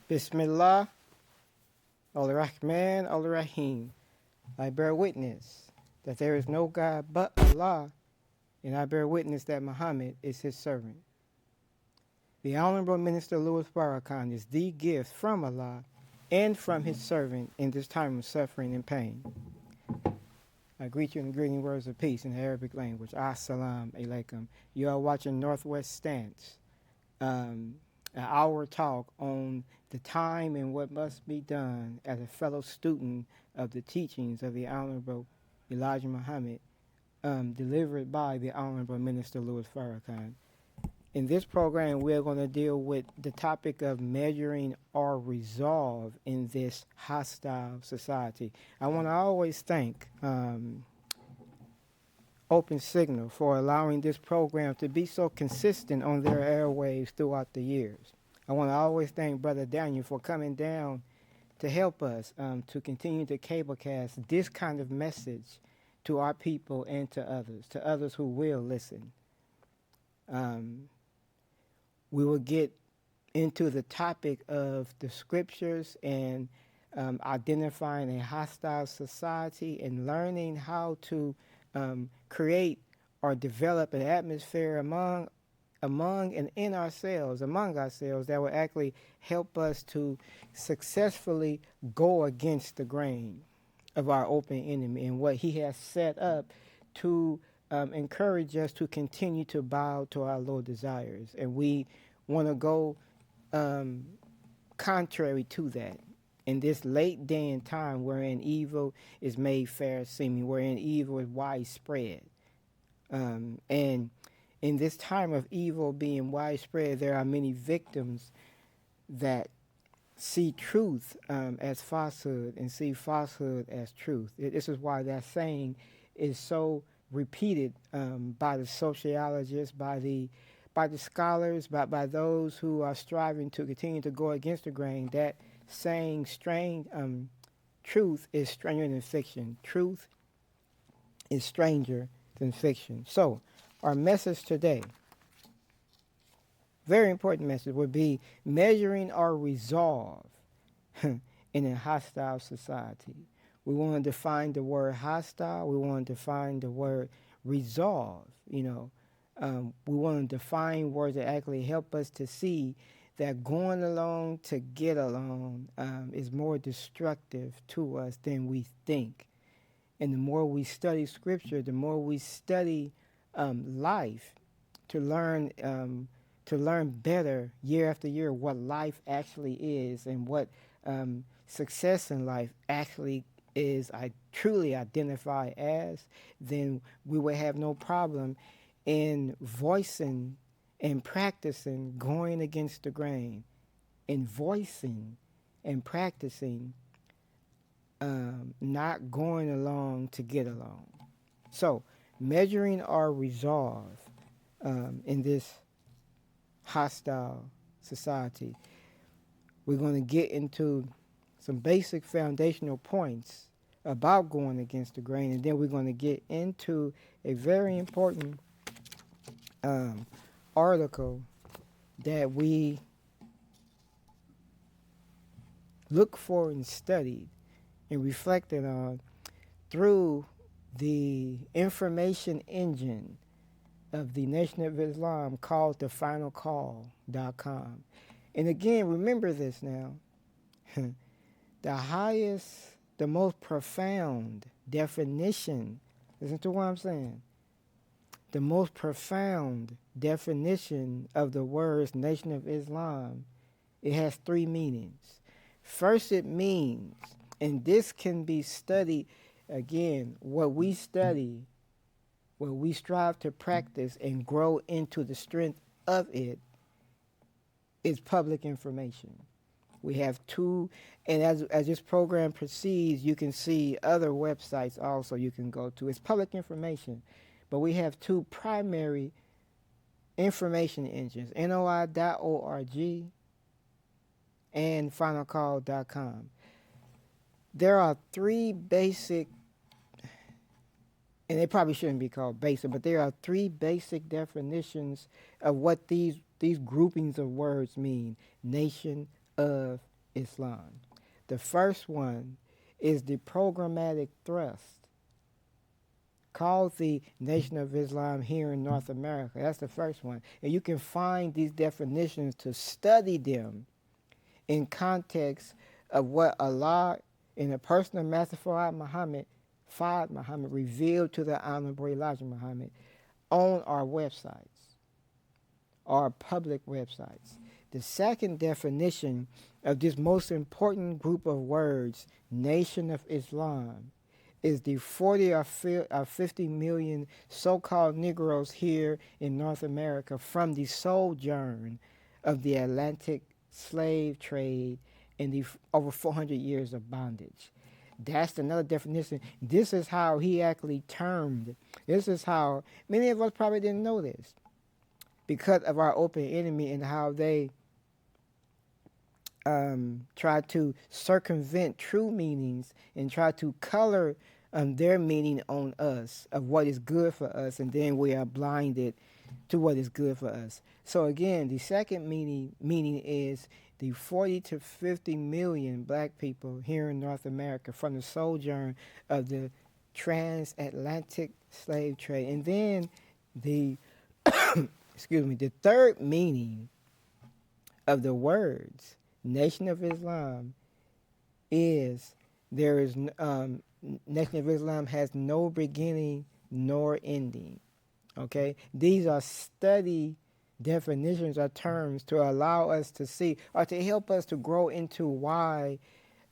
Bismillah, Al-Rahman, Al-Rahim. I bear witness that there is no God but Allah, and I bear witness that Muhammad is his servant. The Honorable Minister Louis Farrakhan is the gift from Allah and from his servant in this time of suffering and pain. I greet you in the greeting words of peace in the Arabic language. Assalamu alaikum. You are watching Northwest Stance, an hour talk on the time and what must be done as a fellow student of the teachings of the Honorable Elijah Muhammad, delivered by the Honorable Minister Louis Farrakhan. In this program, we are going to deal with the topic of measuring our resolve in this hostile society. I want to always thank Open Signal for allowing this program to be so consistent on their airwaves throughout the years. I want to always thank Brother Daniel for coming down to help us to continue to cablecast this kind of message to our people and to others who will listen. We will get into the topic of the scriptures and identifying a hostile society and learning how to create or develop an atmosphere among and in ourselves, among ourselves, that will actually help us to successfully go against the grain of our open enemy and what he has set up to encourage us to continue to bow to our low desires. And we want to go contrary to that. In this late day and time wherein evil is made fair seeming, wherein evil is widespread. And in this time of evil being widespread, there are many victims that see truth as falsehood and see falsehood as truth. This is why that saying is so repeated by the sociologists, by the scholars, by those who are striving to continue to go against the grain. That saying, truth is stranger than fiction. Truth is stranger than fiction. So, our message today, very important message, would be measuring our resolve in a hostile society. We want to define the word hostile. We want to define the word resolve. We want to define words that actually help us to see that going along to get along is more destructive to us than we think. And the more we study Scripture, the more we study life to learn better year after year what life actually is and what success in life actually is. I truly identify as, then we would have no problem in voicing and practicing going against the grain, in voicing and practicing not going along to get along. So, measuring our resolve in this hostile society, we're going to get into some basic foundational points about going against the grain, and then we're going to get into a very important article that we look for and studied and reflected on through the information engine of the Nation of Islam called thefinalcall.com. And again, remember this now. The highest, the most profound definition, listen to what I'm saying, the most profound definition of the words Nation of Islam, it has three meanings. First, it means, and this can be studied, again, what we study, what we strive to practice and grow into the strength of it is public information. We have two, and as this program proceeds, you can see other websites also you can go to. It's public information. But we have two primary information engines, NOI.org and finalcall.com. There are three basic, and they probably shouldn't be called basic, but there are three basic definitions of what these groupings of words mean. Nation of Islam. The first one is the programmatic thrust, called the Nation of Islam here in North America. That's the first one. And you can find these definitions to study them in context of what Allah, in the person of Master Fard Muhammad, revealed to the Honorable Elijah Muhammad on our websites, our public websites. The second definition of this most important group of words, Nation of Islam, is the 40 or 50 million so-called Negroes here in North America from the sojourn of the Atlantic slave trade and the over 400 years of bondage. That's another definition. This is how he actually termed. This is how many of us probably didn't know this because of our open enemy and how they try to circumvent true meanings and try to color their meaning on us of what is good for us, and then we are blinded to what is good for us. So again, the second meaning is the 40 to 50 million black people here in North America from the sojourn of the transatlantic slave trade. And then the the third meaning of the words Nation of Islam is Nation of Islam has no beginning nor ending. Okay? These are study definitions or terms to allow us to see or to help us to grow into why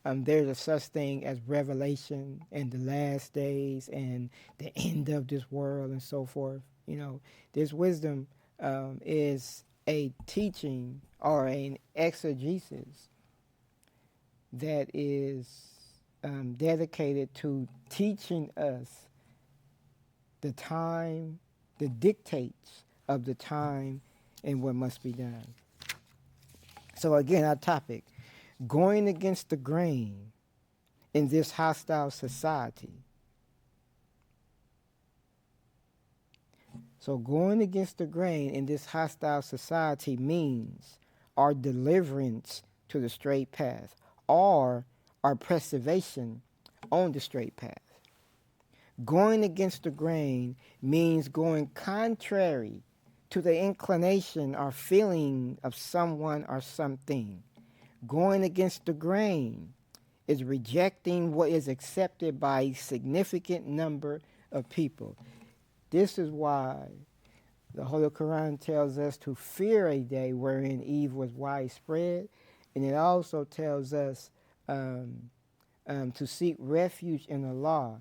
there's a such thing as revelation and the last days and the end of this world and so forth. You know, this wisdom is a teaching or an exegesis that is dedicated to teaching us the time, the dictates of the time and what must be done. So again, our topic, going against the grain in this hostile society. So going against the grain in this hostile society means our deliverance to the straight path or our preservation on the straight path. Going against the grain means going contrary to the inclination or feeling of someone or something. Going against the grain is rejecting what is accepted by a significant number of people. This is why the Holy Quran tells us to fear a day wherein evil is widespread, and it also tells us to seek refuge in Allah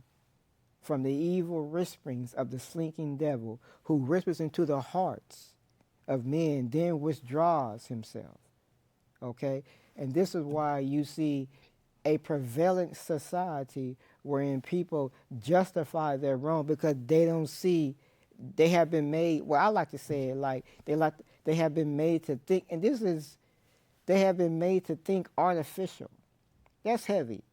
from the evil whisperings of the slinking devil, who whispers into the hearts of men, then withdraws himself. Okay? And this is why you see a prevalent society wherein people justify their wrong because they don't see, they have been made, well, I like to say it like they have been made to think, and they have been made to think artificial. That's heavy.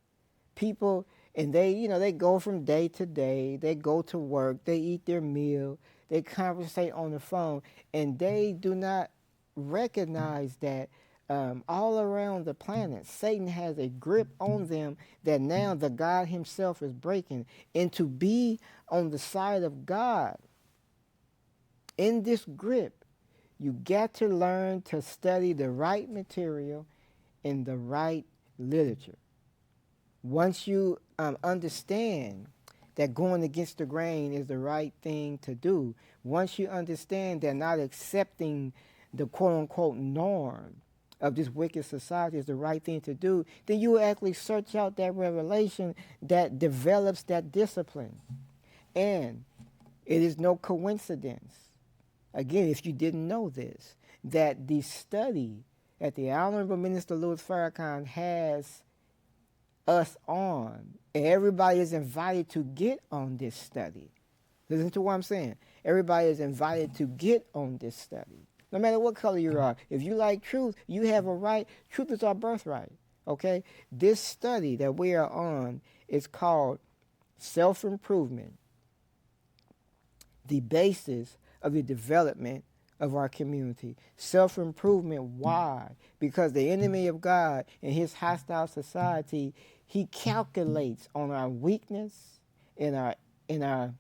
People, and they go from day to day, they go to work, they eat their meal, they conversate on the phone, and they do not recognize that all around the planet, Satan has a grip on them that now the God himself is breaking. And to be on the side of God in this grip, you got to learn to study the right material and the right literature. Once you understand that going against the grain is the right thing to do, once you understand that not accepting the quote-unquote norm of this wicked society is the right thing to do, then you will actually search out that revelation that develops that discipline. And it is no coincidence, again, if you didn't know this, that the study that the Honorable Minister Louis Farrakhan has us on, and everybody is invited to get on this study. Listen to what I'm saying. Everybody is invited to get on this study. No matter what color you are. If you like truth, you have a right. Truth is our birthright. Okay? This study that we are on is called Self-Improvement, the basis of the development of our community. Self-improvement, why? Because the enemy of God in his hostile society, he calculates on our weakness, in our in our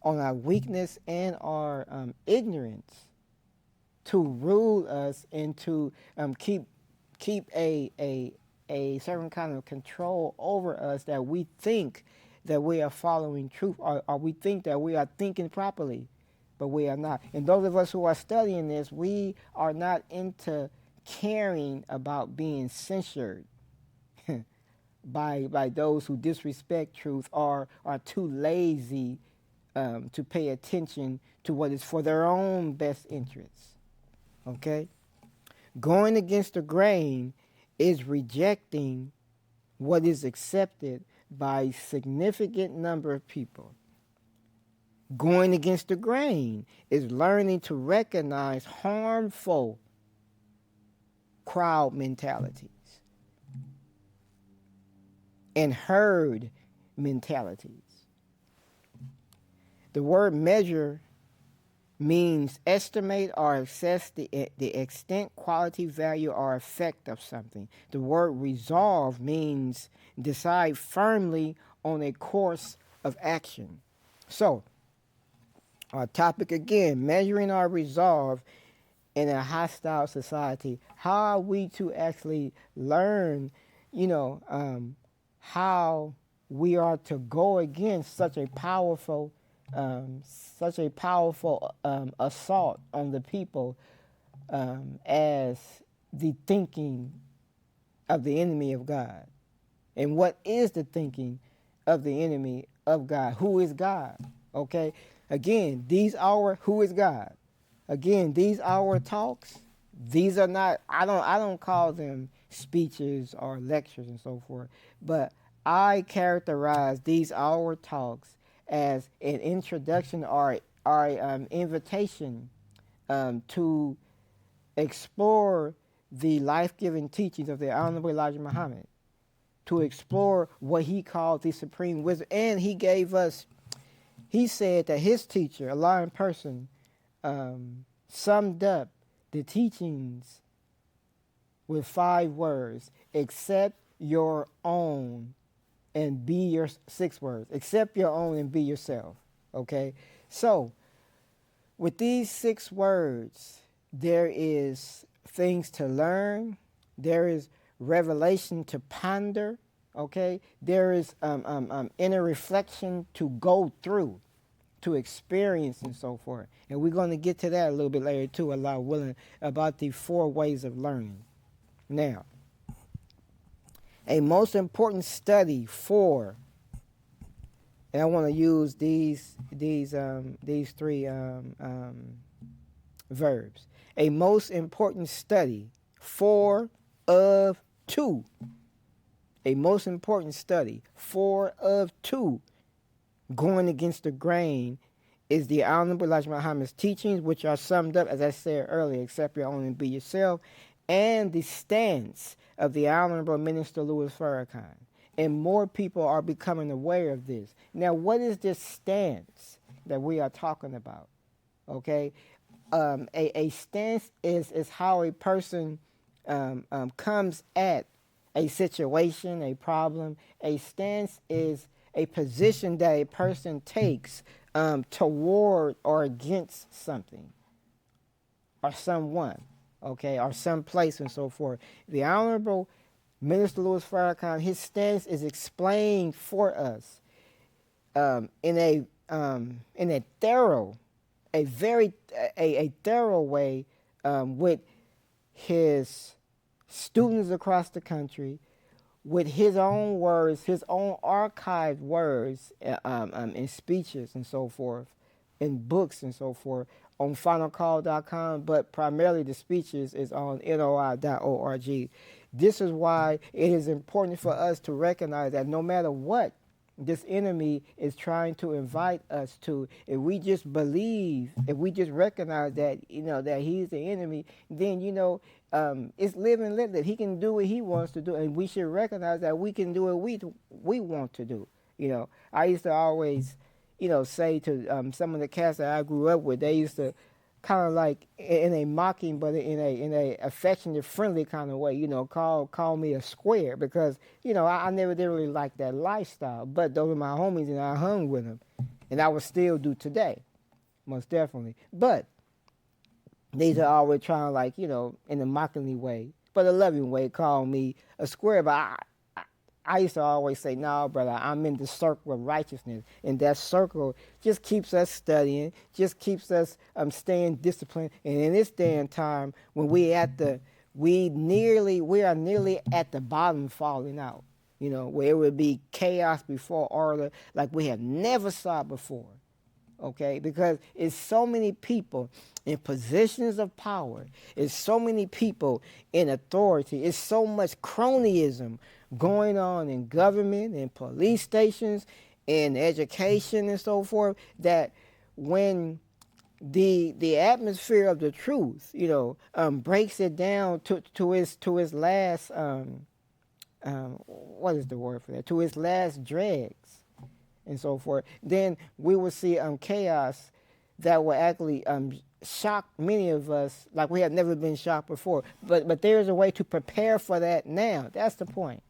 on our weakness and our ignorance to rule us and to keep a certain kind of control over us, that we think that we are following truth, or we think that we are thinking properly, but we are not. And those of us who are studying this, we are not into caring about being censured by those who disrespect truth or are too lazy to pay attention to what is for their own best interests. Okay? Going against the grain is rejecting what is accepted by a significant number of people. Going against the grain is learning to recognize harmful crowd mentalities and herd mentalities. The word measure means estimate or assess the extent, quality, value, or effect of something. The word resolve means decide firmly on a course of action. So, our topic again, measuring our resolve in a hostile society. How are we to actually learn, how we are to go against such a powerful assault on the people as the thinking of the enemy of God? And what is the thinking of the enemy of God? Who is God? Okay? Again, who is God? Again, these our talks, these are not, I don't call them speeches or lectures and so forth, but I characterize these our talks as an introduction or invitation to explore the life-giving teachings of the Honorable Elijah Muhammad, to explore what he called the supreme wisdom. And he said that his teacher, Allah in person, summed up the teachings with 5 words: accept your own and be your 6 words. Accept your own and be yourself. Okay? So, with these 6 words, there is things to learn. There is revelation to ponder. Okay? There is inner reflection to go through, to experience and so forth. And we're going to get to that a little bit later too, Allah willing, about the 4 ways of learning. Now, a most important study for, and I want to use these 3 verbs. A most important study for of 2. A most important study for of 2 going against the grain is the Honorable Elijah Muhammad's teachings, which are summed up, as I said earlier: accept your own and be yourself, and the stance of the Honorable Minister Louis Farrakhan. And more people are becoming aware of this. Now, what is this stance that we are talking about? Okay? A stance is how a person comes at a situation, a problem. A stance is a position that a person takes toward or against something or someone, okay, or some place and so forth. The Honorable Minister Louis Farrakhan, his stance is explained for us in a thorough, a thorough way with his students across the country, with his own words, his own archived words in speeches and so forth, in books and so forth, on finalcall.com, but primarily the speeches is on NOI.org. This is why it is important for us to recognize that no matter what this enemy is trying to invite us to, if we just believe, if we just recognize that, that he's the enemy, then, it's live and let live. He can do what he wants to do, and we should recognize that we can do what we want to do. I used to always, say to some of the cats that I grew up with, they used to kind of like in a mocking, but in a affectionate, friendly kind of way. Call me a square because I never did really like that lifestyle. But those are my homies, and I hung with them, and I would still do today, most definitely. But these are always trying, like, in a mockingly way, but a loving way, call me a square. But I used to always say, no, brother, I'm in the circle of righteousness. And that circle just keeps us studying, just keeps us staying disciplined. And in this day and time, when we are nearly at the bottom falling out, where it would be chaos before order like we have never saw before. Okay, because it's so many people in positions of power, it's so many people in authority, it's so much cronyism going on in government, in police stations, in education and so forth, that when the atmosphere of the truth, breaks it down to its last what is the word for that? To its last dregs and so forth, then we will see chaos that will actually shock many of us like we have never been shocked before. But there's a way to prepare for that now. That's the point.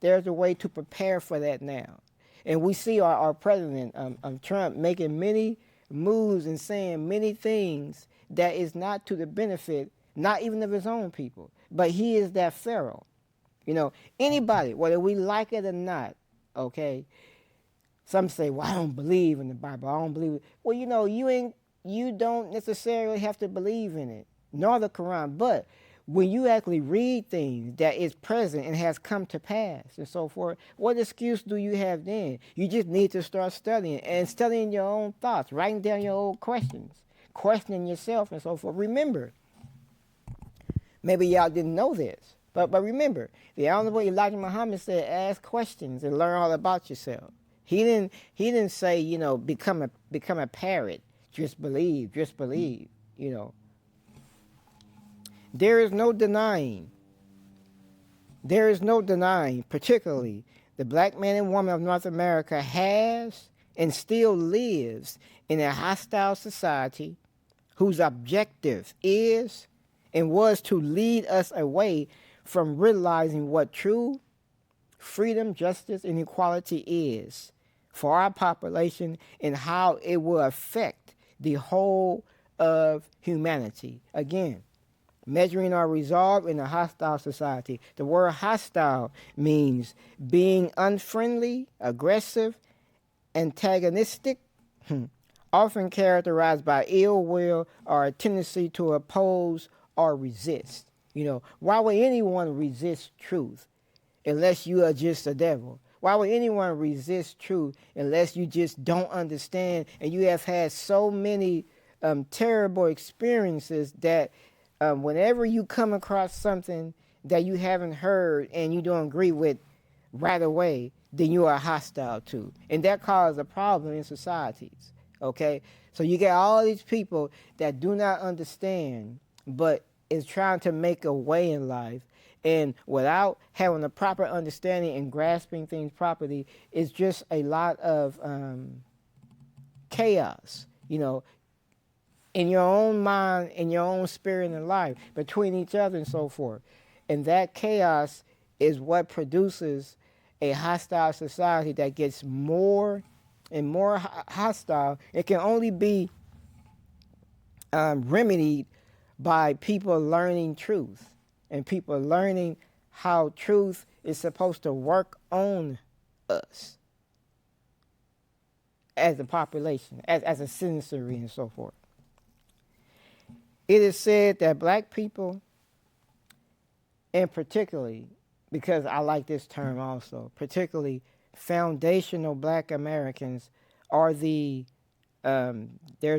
There's a way to prepare for that now. And we see our president, Trump, making many moves and saying many things that is not to the benefit, not even of his own people. But he is that Pharaoh. Anybody, whether we like it or not, okay, some say, well, I don't believe in the Bible. I don't believe it. Well, you don't necessarily have to believe in it, nor the Quran. But when you actually read things that is present and has come to pass and so forth, what excuse do you have then? You just need to start studying and studying your own thoughts, writing down your old questions, questioning yourself and so forth. Remember, maybe y'all didn't know this, but remember, the Honorable Elijah Muhammad said, ask questions and learn all about yourself. He didn't say, become a parrot. Just believe. There is no denying, particularly the black man and woman of North America has and still lives in a hostile society whose objective is and was to lead us away from realizing what true freedom, justice, and equality is for our population and how it will affect the whole of humanity. Again, measuring our resolve in a hostile society. The word hostile means being unfriendly, aggressive, antagonistic, often characterized by ill will or a tendency to oppose or resist. Why would anyone resist truth unless you are just a devil? Why would anyone resist truth unless you just don't understand and you have had so many terrible experiences that whenever you come across something that you haven't heard and you don't agree with right away, then you are hostile to. And that causes a problem in societies, okay? So you get all these people that do not understand but is trying to make a way in life, and without having the proper understanding and grasping things properly, it's just a lot of chaos, in your own mind, in your own spirit and life, between each other and so forth. And that chaos is what produces a hostile society that gets more and more hostile. It can only be remedied by people learning truth and people learning how truth is supposed to work on us as a population, as a citizenry and so forth. It is said that black people, and particularly, because I like this term also, particularly foundational black Americans are there's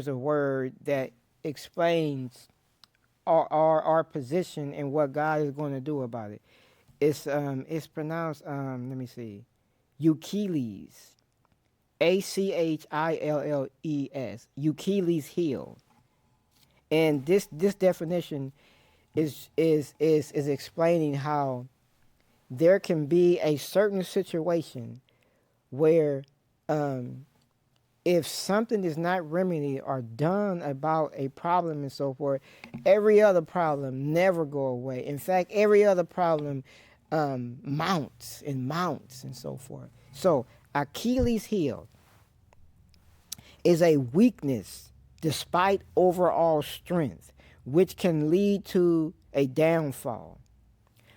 a word that explains our position and what God is going to do about it. It's pronounced, let me see, Achilles, Achilles, Achilles heel. And this definition is explaining how there can be a certain situation where if something is not remedied or done about a problem and so forth, every other problem never go away. In fact, every other problem mounts and so forth. So Achilles' heel is a weakness despite overall strength, which can lead to a downfall.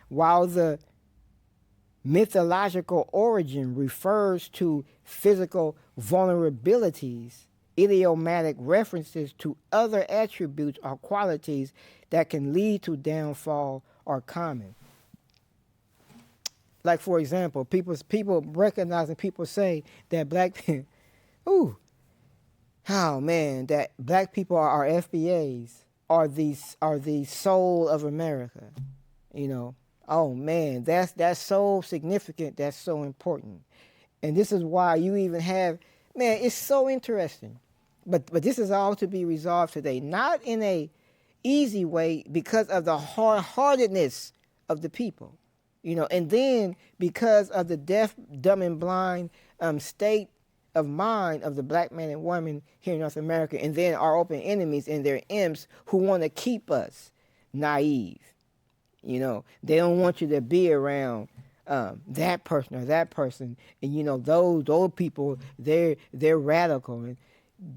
While the mythological origin refers to physical vulnerabilities, idiomatic references to other attributes or qualities that can lead to downfall are common. Like, for example, people recognize and people say that black people, ooh, oh man, that black people are FBAs, are the soul of America. You know, oh man, that's so significant, that's so important. And this is why you even have, man, it's so interesting. But this is all to be resolved today, not in a easy way because of the hard-heartedness of the people, you know, and then because of the deaf, dumb, and blind state of mind of the black man and woman here in North America, and then our open enemies and their imps who want to keep us naive. You know, they don't want you to be around that person or that person, and you know those people, they're radical, and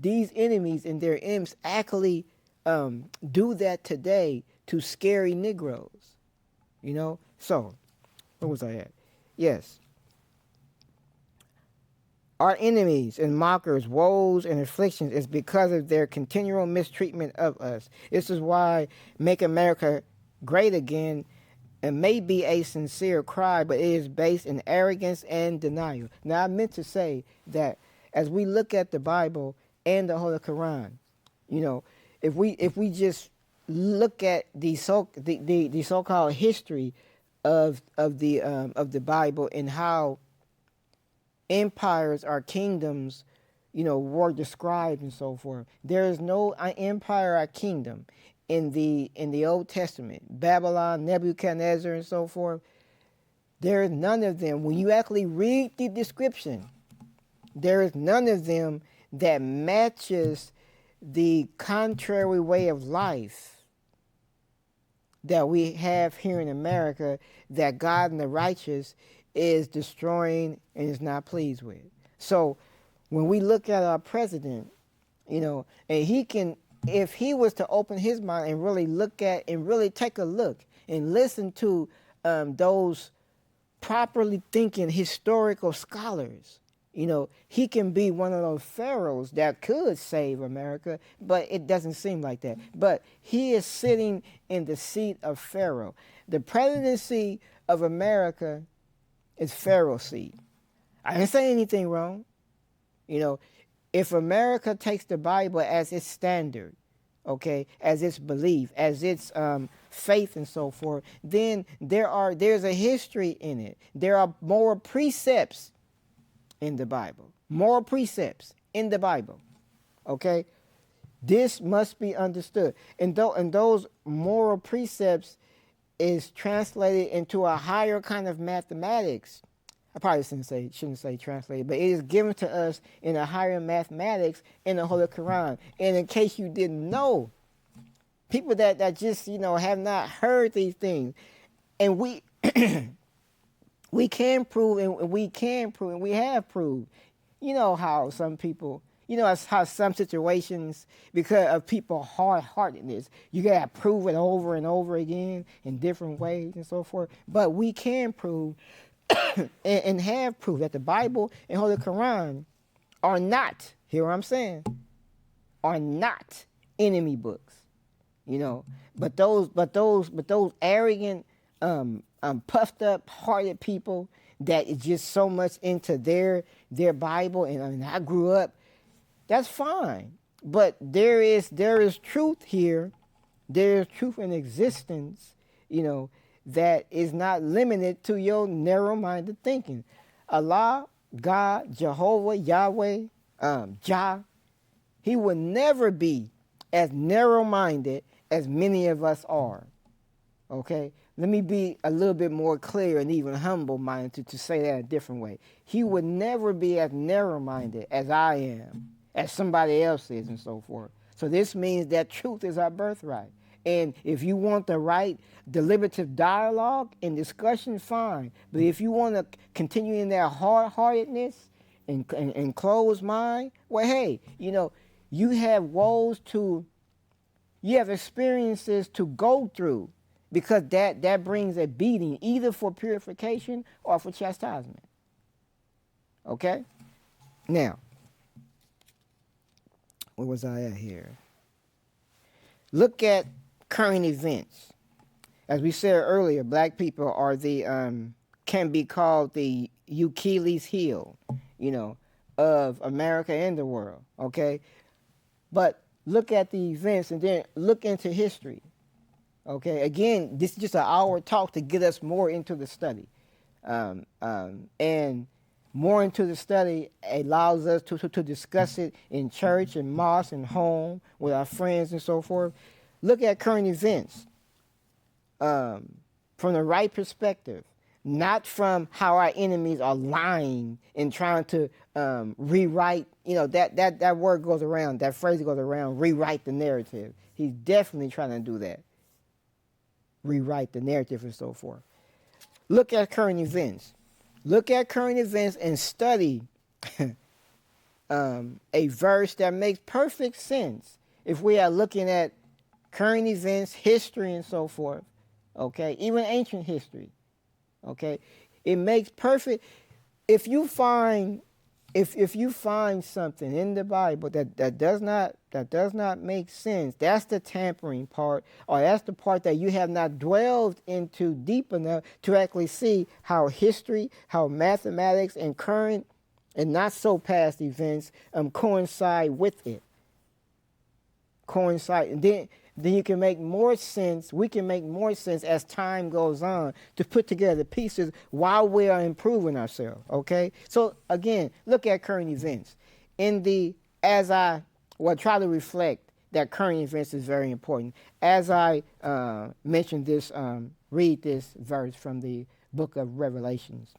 these enemies and their imps actually do that today to scary Negroes. You know, so where was I at? Yes. Our enemies and mockers, woes and afflictions is because of their continual mistreatment of us. This is why Make America Great Again, it may be a sincere cry, but it is based in arrogance and denial. Now, I meant to say that as we look at the Bible and the Holy Quran, you know, if we just look at the so-called history of the Bible and how empires or kingdoms, you know, were described and so forth, there is no empire or kingdom in the Old Testament, Babylon, Nebuchadnezzar, and so forth. There is none of them. When you actually read the description, there is none of them that matches the contrary way of life that we have here in America, that God and the righteous is destroying and is not pleased with. So when we look at our president, you know, and he can, if he was to open his mind and really look at and really take a look and listen to those properly thinking historical scholars, you know, he can be one of those pharaohs that could save America, but it doesn't seem like that. But he is sitting in the seat of Pharaoh. The presidency of America is Pharaoh's seat. I didn't say anything wrong. You know, if America takes the Bible as its standard, okay, as its belief, as its faith and so forth, then there's a history in it. There are more precepts in the Bible. More precepts in the Bible. Okay? This must be understood. And those moral precepts is translated into a higher kind of mathematics. I probably shouldn't say translated, but it is given to us in a higher mathematics in the Holy Quran. And in case you didn't know, people that just, you know, have not heard these things, and we we can prove, and we have proved. You know how some people, you know how some situations, because of people hard-heartedness, you gotta prove it over and over again in different ways and so forth. But we can prove and have proved that the Bible and Holy Quran are not, hear what I'm saying, are not enemy books. You know, but those arrogant, puffed up hearted people that is just so much into their Bible, and I mean, I grew up, that's fine. But there is truth here. There is truth in existence, you know, that is not limited to your narrow-minded thinking. Allah, God, Jehovah, Yahweh, Jah, he will never be as narrow-minded as many of us are. Okay? Let me be a little bit more clear and even humble-minded to say that a different way. He would never be as narrow-minded as I am. as somebody else is and so forth. So this means that truth is our birthright. And if you want the right deliberative dialogue and discussion, fine. But if you want to continue in that hard-heartedness and closed mind, well, hey, you have woes to, you have experiences to go through, because that brings a beating, either for purification or for chastisement. Okay? Now, where was I at here? Look at current events. As we said earlier, black people are the can be called the Achilles heel, of America and the world. Okay, but look at the events and then look into history. Okay, again, this is just an hour talk to get us more into the study, and more into the study allows us to discuss it in church and mosque and home with our friends and so forth. Look at current events from the right perspective, not from how our enemies are lying and trying to rewrite. That word goes around, that phrase goes around, rewrite the narrative. He's definitely trying to do that, rewrite the narrative and so forth. Look at current events. Look at current events and study a verse that makes perfect sense if we are looking at current events, history, and so forth. Okay, even ancient history. Okay, it makes perfect. If you find something in the Bible that does not make sense, that's the tampering part, or that's the part that you have not dwelled into deep enough to actually see how history, how mathematics, and current and not so past events coincide with it. And then you can make more sense. We can make more sense as time goes on to put together pieces while we are improving ourselves. Okay, so again, look at current events. Try to reflect that current events is very important. As I mentioned this, read this verse from the book of Revelations.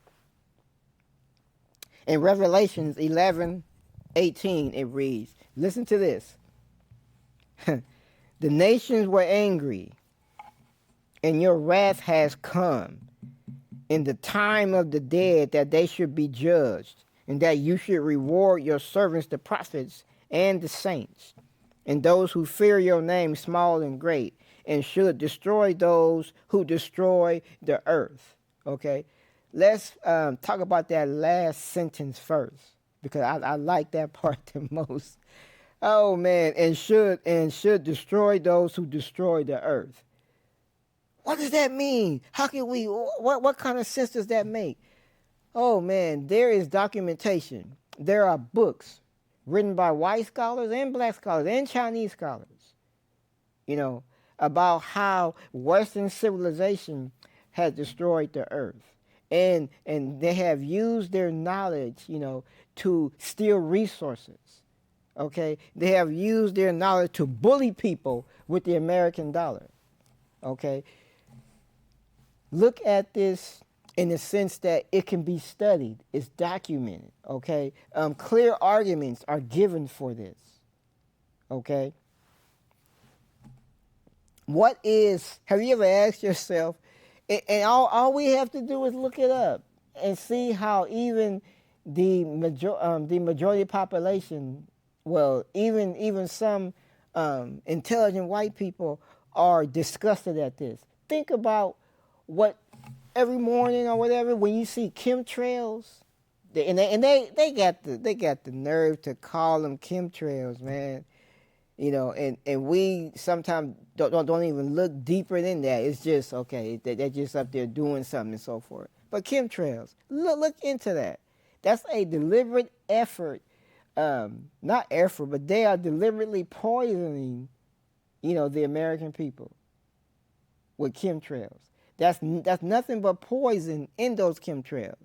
In Revelations 11:18, it reads, listen to this. The nations were angry, and your wrath has come in the time of the dead, that they should be judged, and that you should reward your servants, the prophets, and the saints, and those who fear your name, small and great, and should destroy those who destroy the earth. Okay, let's talk about that last sentence first, because I like that part the most. Oh man, and should destroy those who destroy the earth. What does that mean? How can we, what kind of sense does that make? Oh man, there is documentation. There are books written by white scholars and black scholars and Chinese scholars, about how Western civilization has destroyed the earth. And they have used their knowledge, to steal resources. Okay, they have used their knowledge to bully people with the American dollar. Okay, look at this in the sense that it can be studied, it's documented. Okay, clear arguments are given for this. Okay, have you ever asked yourself, and all we have to do is look it up and see how even the majority population, well, even some intelligent white people are disgusted at this. Think about what every morning or whatever, when you see chemtrails, they got the nerve to call them chemtrails, man. And we sometimes don't even look deeper than that. It's just okay. They're just up there doing something and so forth. But chemtrails, look into that. That's a deliberate effort. Not effort, but they are deliberately poisoning, the American people with chemtrails. That's nothing but poison in those chemtrails.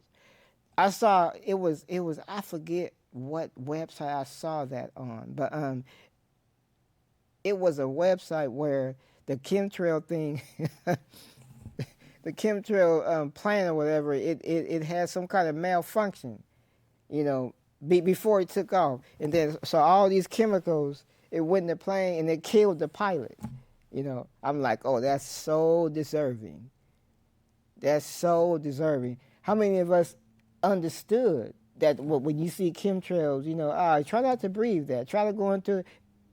I saw it was I forget what website I saw that on, but it was a website where the chemtrail thing, the chemtrail plant or whatever, it had some kind of malfunction, before it took off. And then, so all these chemicals, it went in the plane and it killed the pilot. You know, I'm like, oh, that's so deserving. That's so deserving. How many of us understood that when you see chemtrails, you know, try not to breathe that. Try to go into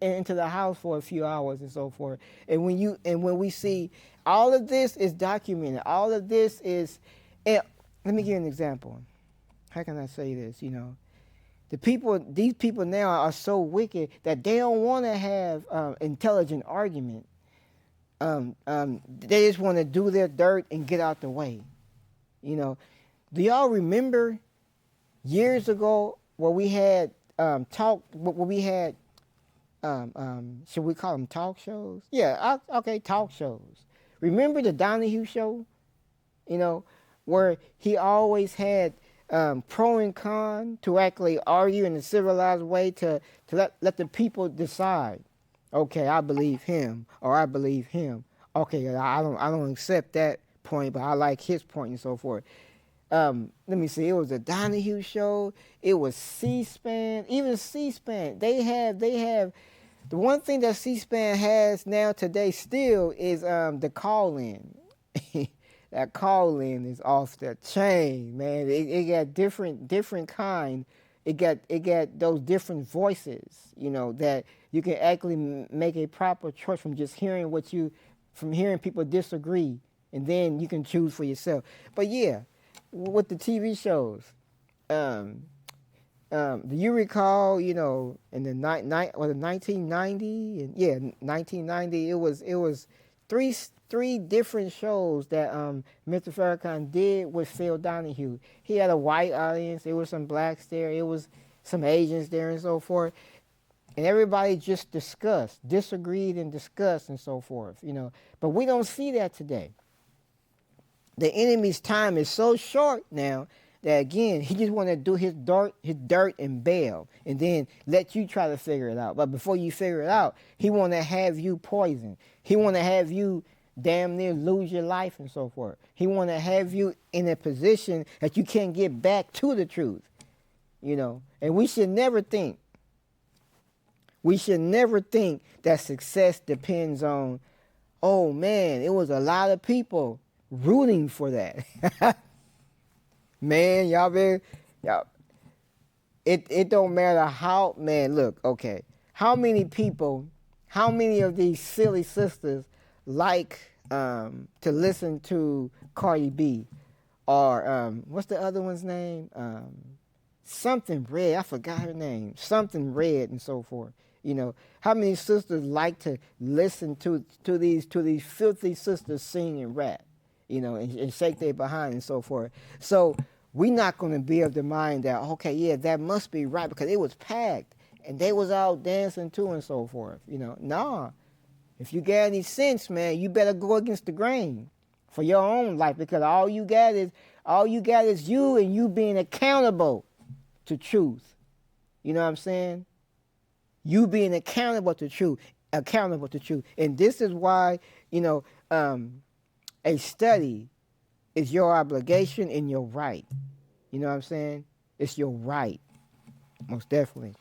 the house for a few hours and so forth. And when we see all of this is documented, all of this is, and let me give you an example. How can I say this? You know, these people now are so wicked that they don't want to have intelligent argument. They just want to do their dirt and get out the way. You know, do y'all remember years ago where we had should we call them talk shows? Yeah, okay, talk shows. Remember the Donahue show? You know, where he always had pro and con to actually argue in a civilized way to let the people decide. Okay, I believe him, or I believe him. Okay, I don't accept that point, but I like his point and so forth. Let me see. It was a Donahue show. It was C-SPAN. Even C-SPAN, they have the one thing that C-SPAN has now today still is the call-in. That call-in is off the chain, man. It got different kind. It got those different voices, you know, that you can actually make a proper choice from just hearing from hearing people disagree, and then you can choose for yourself. But yeah, with the TV shows, do you recall, you know, in the 1990 and 1990, it was three different shows that Mr. Farrakhan did with Phil Donahue. He had a white audience. There was some blacks there. It was some Asians there and so forth. And everybody just disagreed and discussed and so forth, you know. But we don't see that today. The enemy's time is so short now that, again, he just want to do his dirt and bail, and then let you try to figure it out. But before you figure it out, he want to have you poisoned. He want to have you damn near lose your life and so forth. He want to have you in a position that you can't get back to the truth, you know. And we should never think that success depends on, oh man, it was a lot of people rooting for that. Man, it don't matter how, man, look, okay. How many of these silly sisters like to listen to Cardi B, or what's the other one's name? Something Red, I forgot her name. Something Red and so forth. You know, how many sisters like to listen to these filthy sisters sing and rap, you know, and shake their behind and so forth. So we're not going to be of the mind that, okay, yeah, that must be right because it was packed and they was out dancing too and so forth. You know, nah. If you got any sense, man, you better go against the grain for your own life, because all you got is you, and you being accountable to truth. You know what I'm saying? You being accountable to truth. And this is why, you know, a study is your obligation and your right. You know what I'm saying? It's your right, most definitely.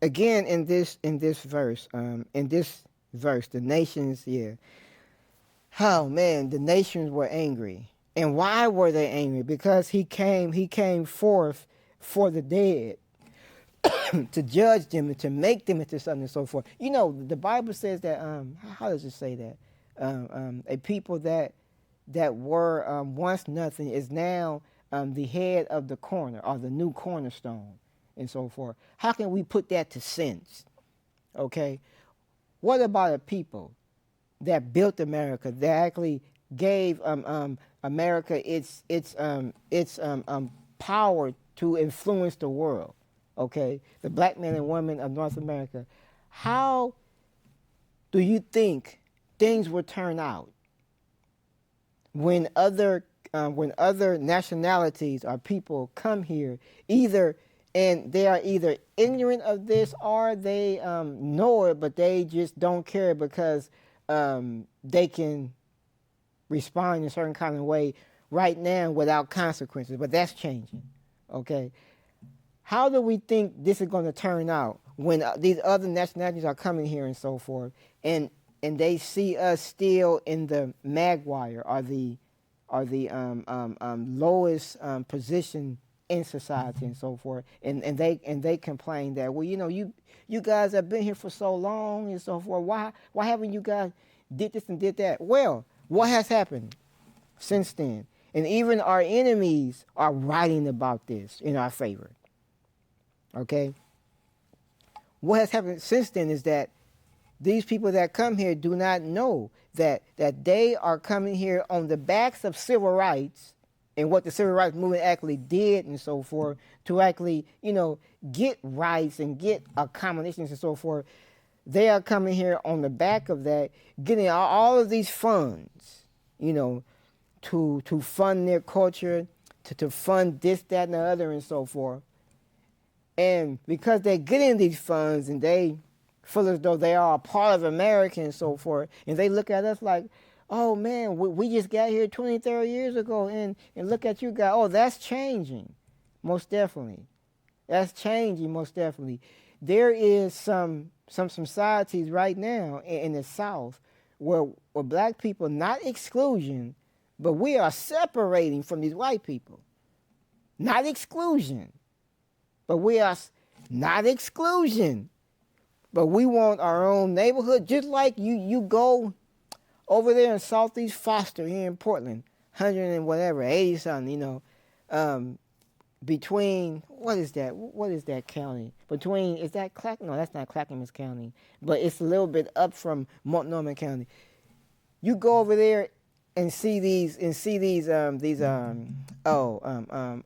Again, in this verse, the nations, oh man, the nations were angry. And why were they angry? Because he came forth for the dead to judge them and to make them into something and so forth. You know, the Bible says that, how does it say that? A people that were once nothing is now the head of the corner, or the new cornerstone and so forth. How can we put that to sense? Okay? What about a people that built America, that actually gave America its power to influence the world? Okay, the black men and women of North America. How do you think things will turn out when other nationalities or people come here, and they are either ignorant of this, or they know it but they just don't care because they can respond in a certain kind of way right now without consequences? But that's changing. Okay, how do we think this is going to turn out when these other nationalities are coming here and so forth, and they see us still in the Maguire or the lowest position in society and so forth, and they complain that, well, you guys have been here for so long and so forth. Why haven't you guys did this and did that? Well, what has happened since then? And even our enemies are writing about this in our favor. Okay? What has happened since then is that these people that come here do not know that they are coming here on the backs of civil rights and what the civil rights movement actually did and so forth to actually, get rights and get accommodations and so forth. They are coming here on the back of that, getting all of these funds, to fund their culture, to fund this, that, and the other and so forth. And because they're getting these funds and they feel as though they are a part of America and so forth, and they look at us like, oh man, we just got here 20, 30 years ago, and look at you guys. Oh, that's changing, most definitely. That's changing, most definitely. There is some societies right now in the South where black people, not exclusion, but we are separating from these white people. Not exclusion, but we are not exclusion. But we want our own neighborhood, just like you go over there in Southeast Foster here in Portland, 100 and whatever, 80 something, between, what is that county? Is that Clackamas? No, that's not Clackamas County, but it's a little bit up from Multnomah County. You go over there and see these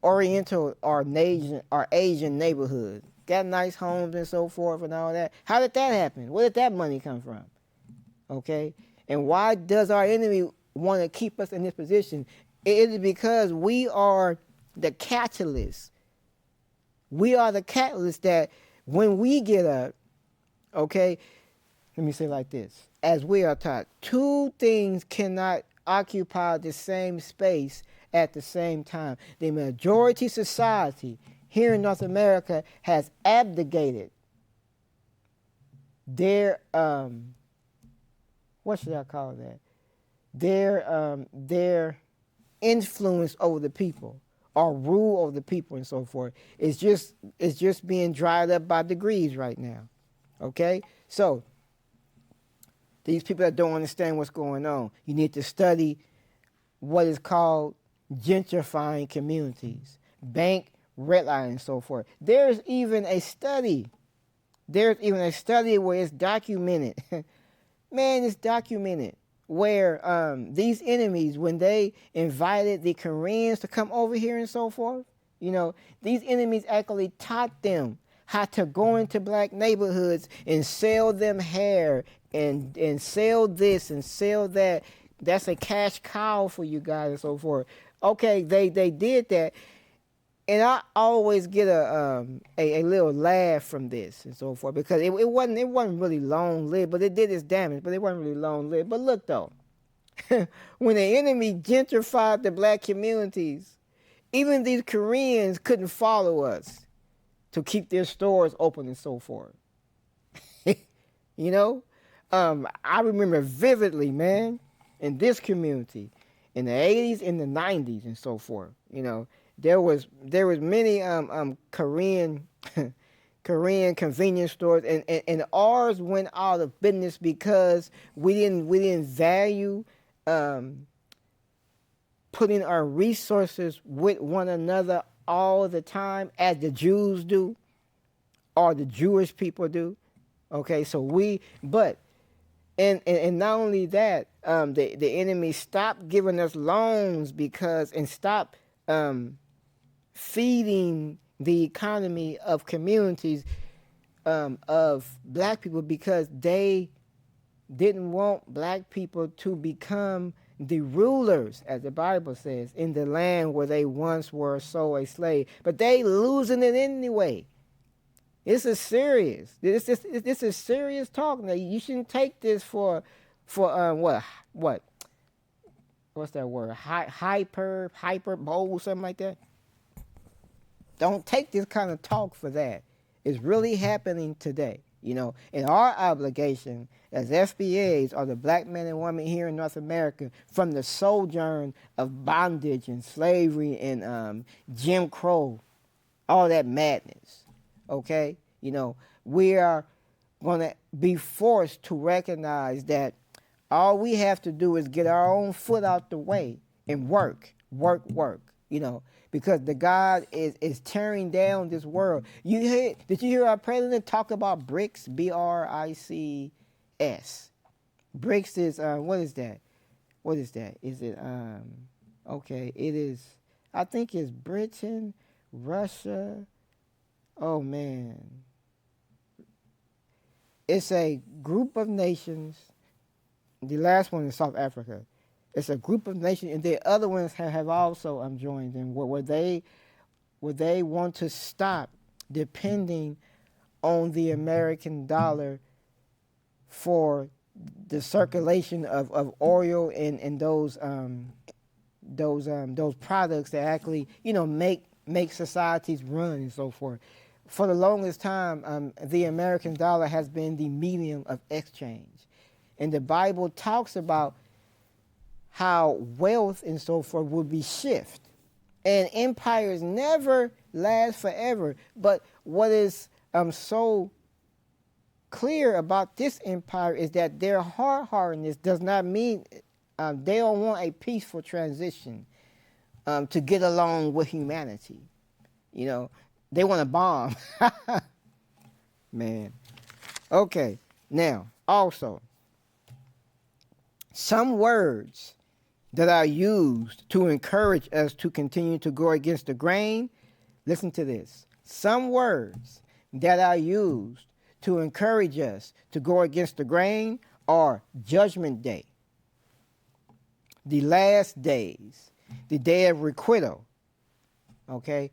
Oriental or Asian neighborhoods. Got nice homes and so forth and all that. How did that happen? Where did that money come from? Okay? And why does our enemy want to keep us in this position? It is because we are the catalyst. We are the catalyst that when we get up, okay, let me say it like this. As we are taught, two things cannot occupy the same space at the same time. The majority society here in North America has abdicated their what should I call that? Their influence over the people or rule over the people and so forth. It's just being dried up by degrees right now. Okay? So these people that don't understand what's going on, you need to study what is called gentrifying communities, bank redlining and so forth. There's even a study where it's documented. Man, it's documented where these enemies, when they invited the Koreans to come over here and so forth, these enemies actually taught them how to go into black neighborhoods and sell them hair and sell this and sell that. That's a cash cow for you guys and so forth. Okay, they did that. And I always get a little laugh from this and so forth because it wasn't really long lived, but it did its damage, but it wasn't really long lived. But look though, when the enemy gentrified the black communities, even these Koreans couldn't follow us to keep their stores open and so forth. I remember vividly, man, in this community, in the 80s, in the 90s, and so forth. There was many Korean Korean convenience stores, and ours went out of business because we didn't value putting our resources with one another all the time, as the Jews do, or the Jewish people do. Okay, so and not only that, the enemy stopped giving us loans and stopped feeding the economy of communities of black people because they didn't want black people to become the rulers, as the Bible says, in the land where they once were so a slave. But they losing it anyway. This is serious. This is serious talk. Now, you shouldn't take this for what? What's that word? Hyperbole, something like that. don't take this kind of talk for that. It's really happening today. And our obligation as FBAs or the black men and women here in North America from the sojourn of bondage and slavery and Jim Crow, all that madness, okay? We are going to be forced to recognize that all we have to do is get our own foot out the way and work, because the God is tearing down this world. Did you hear our president talk about BRICS, BRICS? BRICS is, what is that? What is that? Is it, okay, it is, I think it's Britain, Russia, oh man. It's a group of nations. The last one is South Africa. It's a group of nations, and the other ones have also joined in, where they want to stop depending on the American dollar for the circulation of oil and those products that actually make societies run and so forth. For the longest time, the American dollar has been the medium of exchange, and the Bible talks about how wealth and so forth will be shift. And empires never last forever. But what is so clear about this empire is that their hard-heartedness does not mean they don't want a peaceful transition to get along with humanity. They want a bomb. Man. Okay. Now, also, some words that are used to encourage us to continue to go against the grain. Listen to this. Some words that are used to encourage us to go against the grain are Judgment Day, the last days, the day of requital, okay?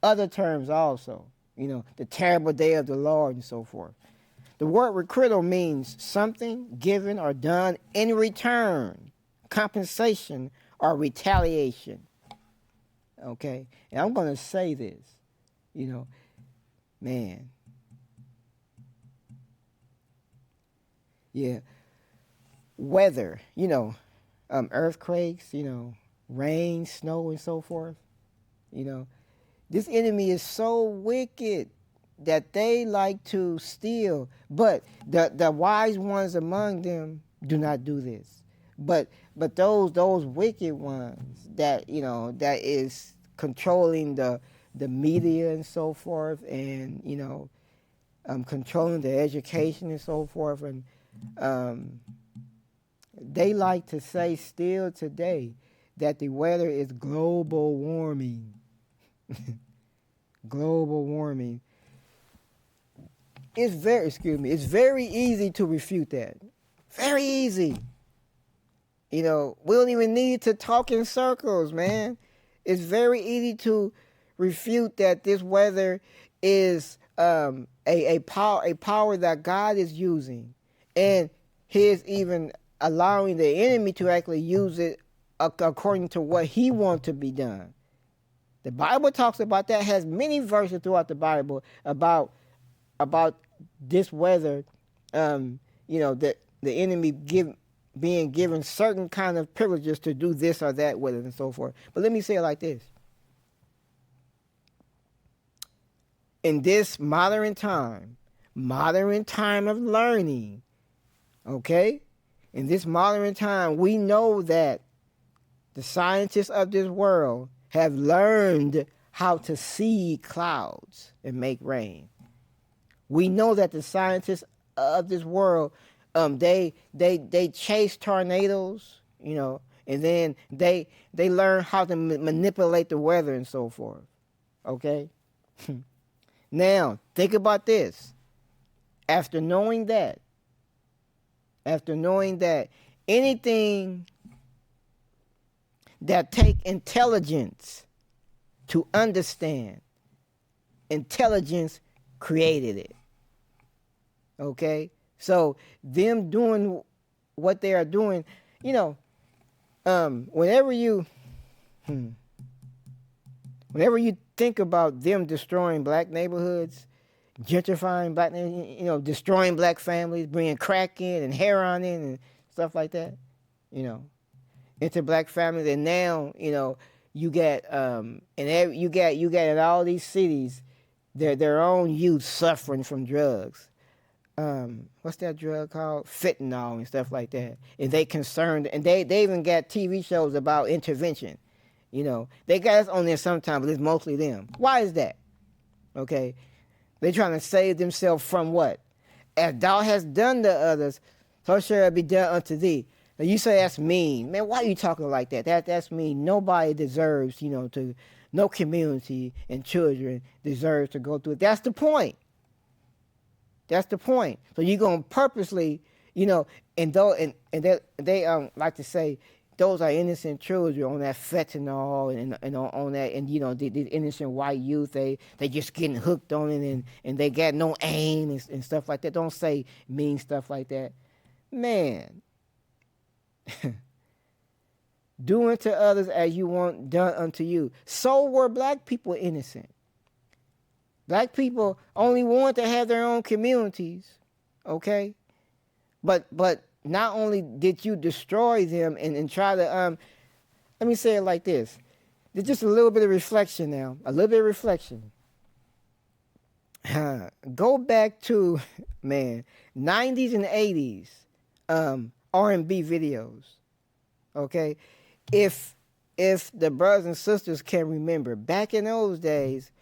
Other terms also, the terrible day of the Lord and so forth. The word requital means something given or done in return, compensation or retaliation. Okay? And I'm going to say this, man. Yeah. Weather, earthquakes, rain, snow, and so forth. This enemy is so wicked that they like to steal, but the wise ones among them do not do this. But those wicked ones that that is controlling the media and so forth, and controlling the education and so forth, and they like to say still today that the weather is global warming. Global warming. It's very easy to refute that. Very easy. We don't even need to talk in circles, man. It's very easy to refute that this weather is a power that God is using, and He is even allowing the enemy to actually use it according to what He wants to be done. The Bible talks about that. Has many verses throughout the Bible about this weather. That the enemy being given certain kind of privileges to do this or that with it and so forth. But let me say it like this. In this modern time of learning, okay? In this modern time, we know that the scientists of this world have learned how to see clouds and make rain. We know that the scientists of this world, they chase tornadoes, and then they learn how to manipulate the weather and so forth. Okay? Now, think about this. After knowing that, anything that take intelligence to understand, intelligence created it. Okay? So them doing what they are doing, whenever you think about them destroying black neighborhoods, gentrifying black, destroying black families, bringing crack in and heroin in and stuff like that, into black families, and now, you got you got in all these cities, their own youth suffering from drugs. What's that drug called? Fentanyl and stuff like that. And they concerned, and they even got TV shows about intervention. They got us on there sometimes, but it's mostly them. Why is that? Okay, they trying to save themselves from what? As thou hast done to others, so shall it be done unto thee. Now you say that's mean, man. Why are you talking like that? That's mean. Nobody deserves, no community and children deserves to go through it. That's the point. That's the point. So you're gonna purposely, and they like to say those are innocent children on that fentanyl and on that, and the innocent white youth, they just getting hooked on it, and they got no aim and stuff like that. Don't say mean stuff like that, man. Doing to others as you want done unto you. So were black people innocent. Black people only want to have their own communities, okay? But not only did you destroy them and try to, let me say it like this. There's just a little bit of reflection now, a little bit of reflection. Go back to, 90s and 80s R&B videos, okay? If the brothers and sisters can remember, back in those days,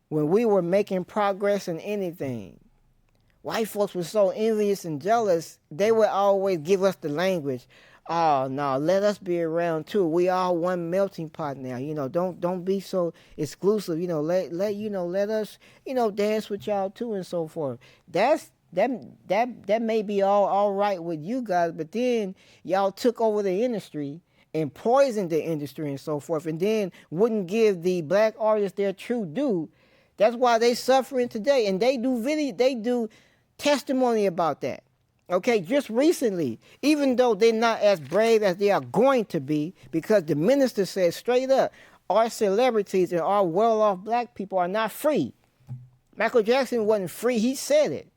when we were making progress in anything, white folks were so envious and jealous, they would always give us the language, oh, no, let us be around too. We all one melting pot now. Don't be so exclusive. Let us, dance with y'all too and so forth. That may be all right with you guys, but then y'all took over the industry and poisoned the industry and so forth, and then wouldn't give the black artists their true due. That's why they suffering today, and they do testimony about that. Okay, just recently, even though they're not as brave as they are going to be, because the minister said straight up, our celebrities and our well-off black people are not free. Michael Jackson wasn't free. He said it.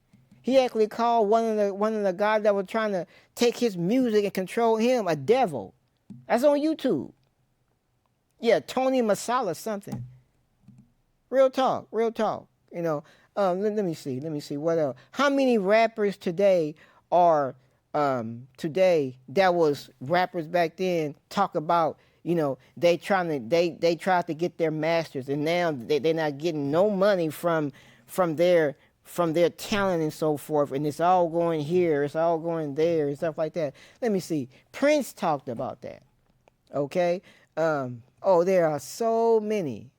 He actually called one of the guys that were trying to take his music and control him a devil. That's on YouTube. Yeah, Tony Masala something. Real talk. Let me see what else. How many rappers today are today that was rappers back then talk about, they tried to get their masters, and now they're not getting no money from their talent and so forth, and it's all going here, it's all going there and stuff like that. Let me see. Prince talked about that. Okay? There are so many.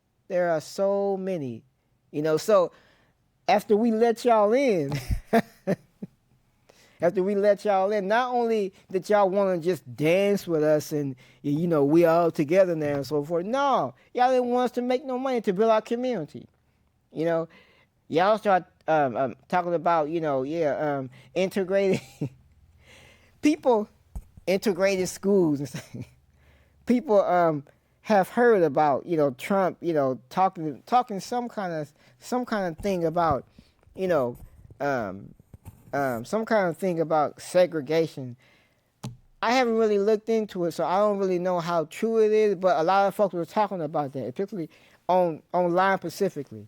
So after we let y'all in, not only that y'all want to just dance with us and, we all together now and so forth. No, y'all didn't want us to make no money to build our community. Y'all start talking about, integrated people, integrated schools and stuff. People have heard about, Trump, talking some kind of thing about, some kind of thing about segregation. I haven't really looked into it, so I don't really know how true it is, but a lot of folks were talking about that, particularly online specifically.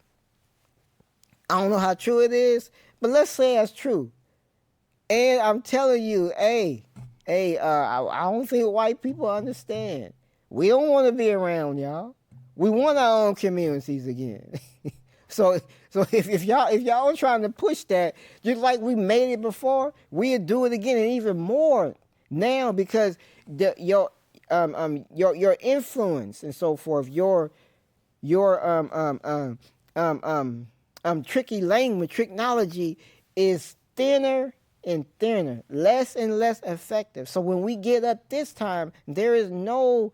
I don't know how true it is, but let's say it's true. And I'm telling you, I don't think white people understand. We don't want to be around y'all. We want our own communities again. So if y'all are trying to push that, just like we made it before, we'll do it again, and even more now, because your influence and so forth, your tricky language, technology is thinner and thinner, less and less effective. So when we get up this time, there is no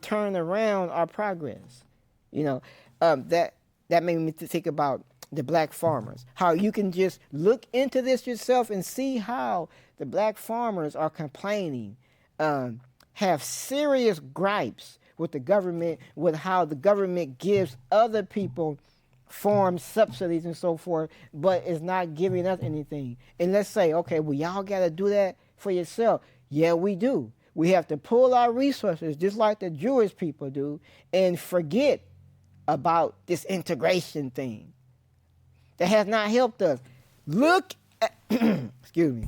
turn around our progress. That made me think about the black farmers. How you can just look into this yourself and see how the black farmers are complaining, have serious gripes with the government, with how the government gives other people farm subsidies and so forth, but it's not giving us anything. And let's say, okay, well, y'all got to do that for yourself. Yeah, we do. We have to pull our resources just like the Jewish people do and forget about this integration thing that has not helped us. Look at, excuse me,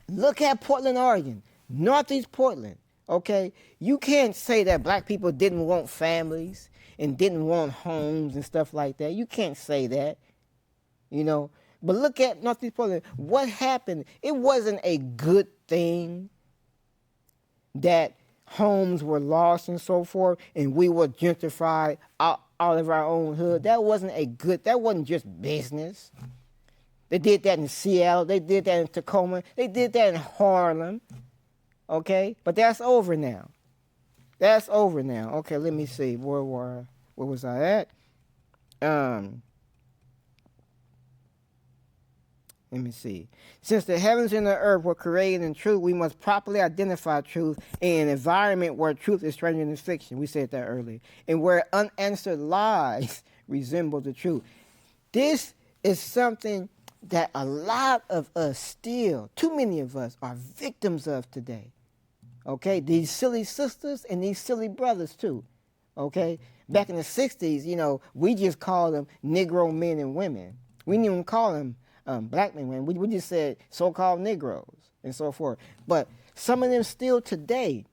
look at Portland, Oregon, Northeast Portland, okay? You can't say that black people didn't want families and didn't want homes and stuff like that. You can't say that, you know. But look at Northeast Portland. What happened? It wasn't a good thing that homes were lost and so forth, and we were gentrified out of our own hood. That wasn't just business. They did that in Seattle. They did that in Tacoma. They did that in Harlem. Okay? But that's over now. That's over now. Okay, let me see. Where was I at? Let me see. Since the heavens and the earth were created in truth, we must properly identify truth in an environment where truth is stranger than fiction. We said that earlier. And where unanswered lies resemble the truth. This is something that a lot of us still, too many of us, are victims of today. Okay? These silly sisters and these silly brothers too. Okay? Back in the 60s, you know, we just called them Negro men and women. We didn't even call them black men and women. We just said so-called Negroes and so forth. But some of them still today,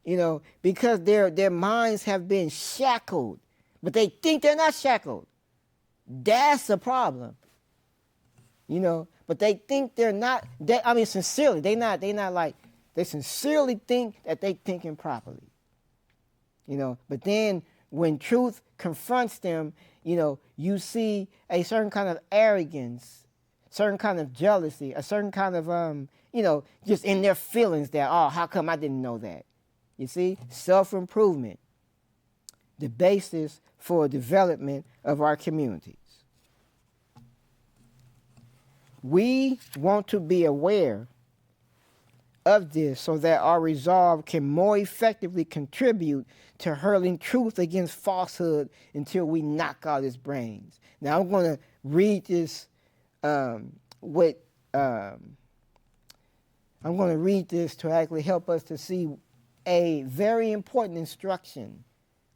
you know, because their minds have been shackled, but they think they're not shackled. That's the problem. You know, but they think they're not, sincerely, they sincerely think that they're thinking properly. You know, but then when truth confronts them, you know, you see a certain kind of arrogance, certain kind of jealousy, a certain kind of, you know, just in their feelings that, oh, how come I didn't know that? You see, self-improvement, the basis for development of our communities. We want to be aware of this so that our resolve can more effectively contribute to hurling truth against falsehood until we knock out its brains. Now I'm going to read this I'm going to read this to actually help us to see a very important instruction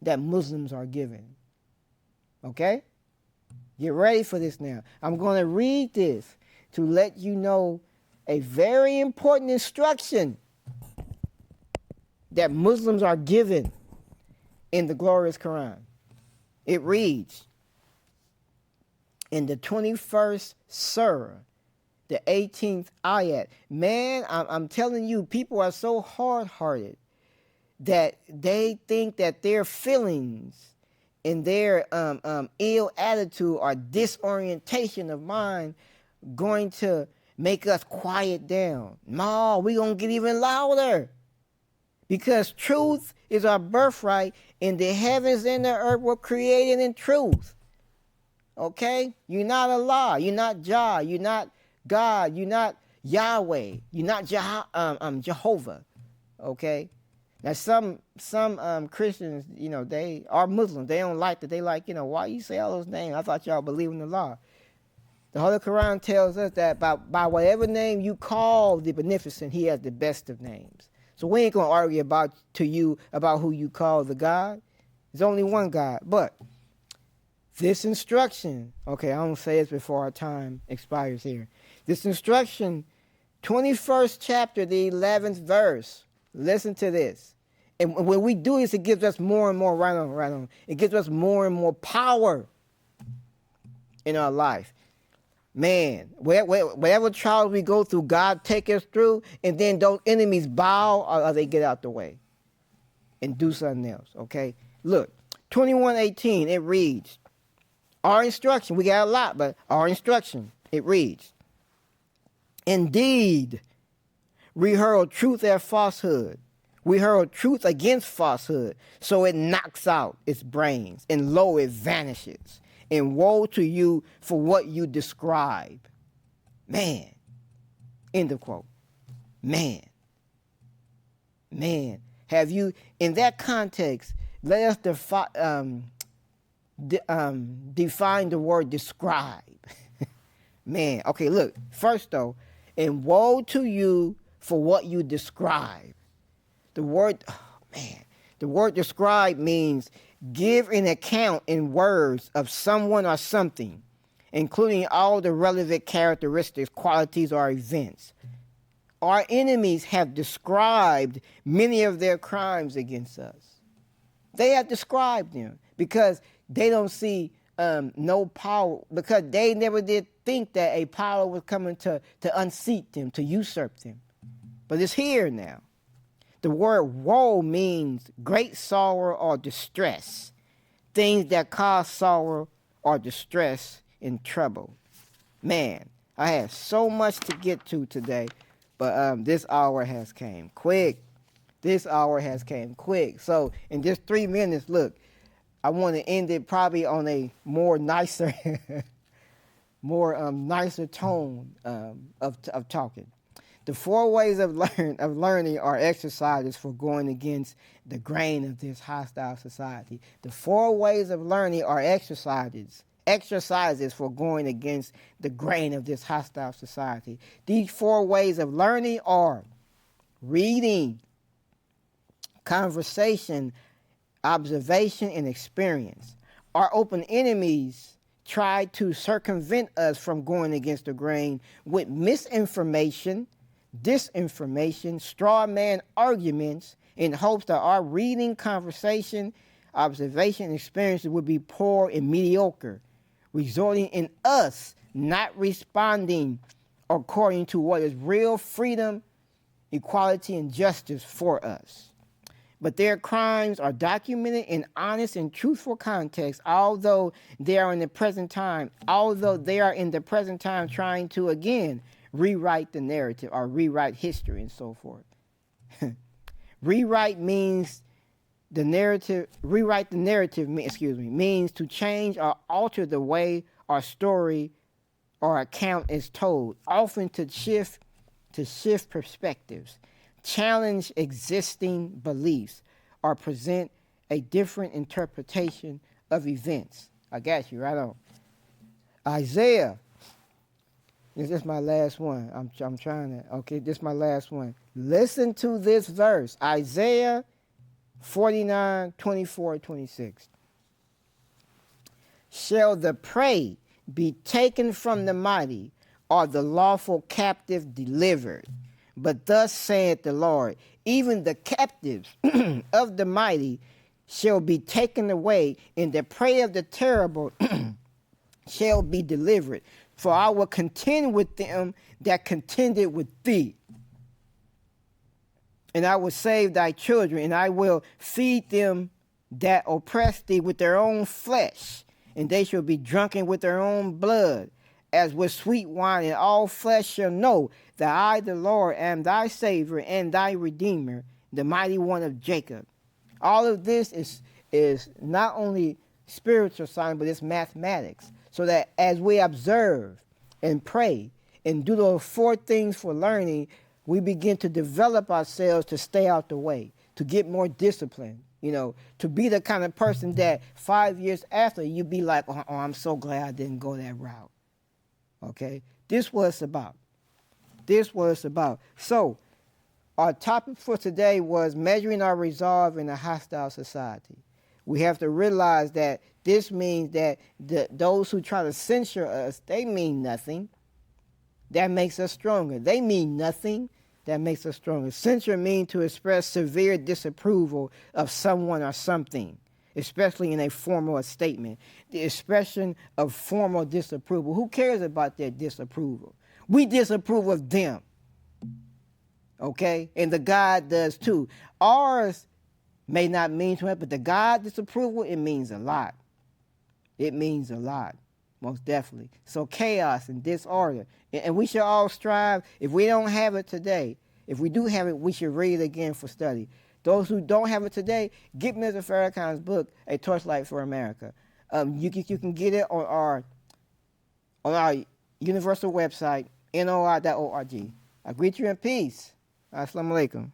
that Muslims are given. Okay? Get ready for this now. I'm going to read this to let you know a very important instruction that Muslims are given in the glorious Quran. It reads, in the 21st surah, the 18th ayat. Man, I'm telling you, people are so hard-hearted that they think that their feelings and their ill attitude or disorientation of mind going to make us quiet down. No, we're going to get even louder. Because truth is our birthright, and the heavens and the earth were created in truth. Okay? You're not Allah. You're not Jah. You're not God. You're not Yahweh. You're not Jehovah. Okay? Now, some Christians, you know, they are Muslims. They don't like that. They like, you know, why you say all those names? I thought y'all believe in the law. The Holy Quran tells us that by whatever name you call the Beneficent, He has the best of names. So we ain't going to argue about who you call the God. There's only one God. But this instruction, okay, I don't say this before our time expires here. This instruction, 21st chapter, the 11th verse. Listen to this. And when we do this, it gives us more and more, right on. It gives us more and more power in our life. Man, whatever trials we go through, God take us through, and then those enemies bow or they get out the way and do something else, okay? Look, 21:18, it reads, our instruction, we got a lot, but our instruction, it reads, indeed, we hurl truth at falsehood. We hurl truth against falsehood, so it knocks out its brains, and lo, it vanishes. And woe to you for what you describe. Man. End of quote. Man. Have you, in that context, let us define the word describe. Man, okay, look, first though, and woe to you for what you describe. The word, oh, man, the word describe means give an account in words of someone or something, including all the relevant characteristics, qualities, or events. Our enemies have described many of their crimes against us. They have described them because they don't see no power, because they never did think that a power was coming to unseat them, to usurp them. But it's here now. The word woe means great sorrow or distress, things that cause sorrow or distress and trouble. Man, I have so much to get to today, but this hour has came quick. This hour has came quick. So in just 3 minutes, look, I want to end it probably on a more nicer, nicer tone of talking. The 4 ways of learning are exercises for going against the grain of this hostile society. The 4 ways of learning are exercises for going against the grain of this hostile society. These 4 ways of learning are reading, conversation, observation, and experience. Our open enemies try to circumvent us from going against the grain with misinformation, disinformation, straw man arguments in hopes that our reading, conversation, observation, and experiences would be poor and mediocre, resulting in us not responding according to what is real freedom, equality, and justice for us. But their crimes are documented in honest and truthful context, although they are in the present time trying to, again, rewrite the narrative or rewrite history and so forth. Rewrite the narrative means to change or alter the way our story or account is told, often to shift perspectives, challenge existing beliefs, or present a different interpretation of events. I got you right on. Isaiah. This is my last one. I'm trying to, okay, this is my last one. Listen to this verse. Isaiah 49, 24, 26. Shall the prey be taken from the mighty, or the lawful captive delivered? But thus saith the Lord, even the captives of the mighty shall be taken away, and the prey of the terrible shall be delivered. For I will contend with them that contended with thee. And I will save thy children, and I will feed them that oppress thee with their own flesh, and they shall be drunken with their own blood, as with sweet wine, and all flesh shall know that I, the Lord, am thy Savior and thy Redeemer, the mighty one of Jacob. All of this is not only spiritual science, but it's mathematics. So that as we observe and pray and do those 4 things for learning, we begin to develop ourselves to stay out the way, to get more discipline, to be the kind of person that 5 years after you be like, oh, I'm so glad I didn't go that route. Okay? This is what it's about. So, our topic for today was measuring our resolve in a hostile society. We have to realize that this means that those who try to censure us, they mean nothing. That makes us stronger. They mean nothing. That makes us stronger. Censure means to express severe disapproval of someone or something, especially in a formal statement. The expression of formal disapproval. Who cares about their disapproval? We disapprove of them. Okay? And the God does too. Ours may not mean too much, but the God disapproval, it means a lot. It means a lot, most definitely. So chaos and disorder. And we should all strive. If we don't have it today, if we do have it, we should read it again for study. Those who don't have it today, get Mr. Farrakhan's book, A Torchlight for America. You can get it on our universal website, NOI.org. I greet you in peace. Assalamu alaikum.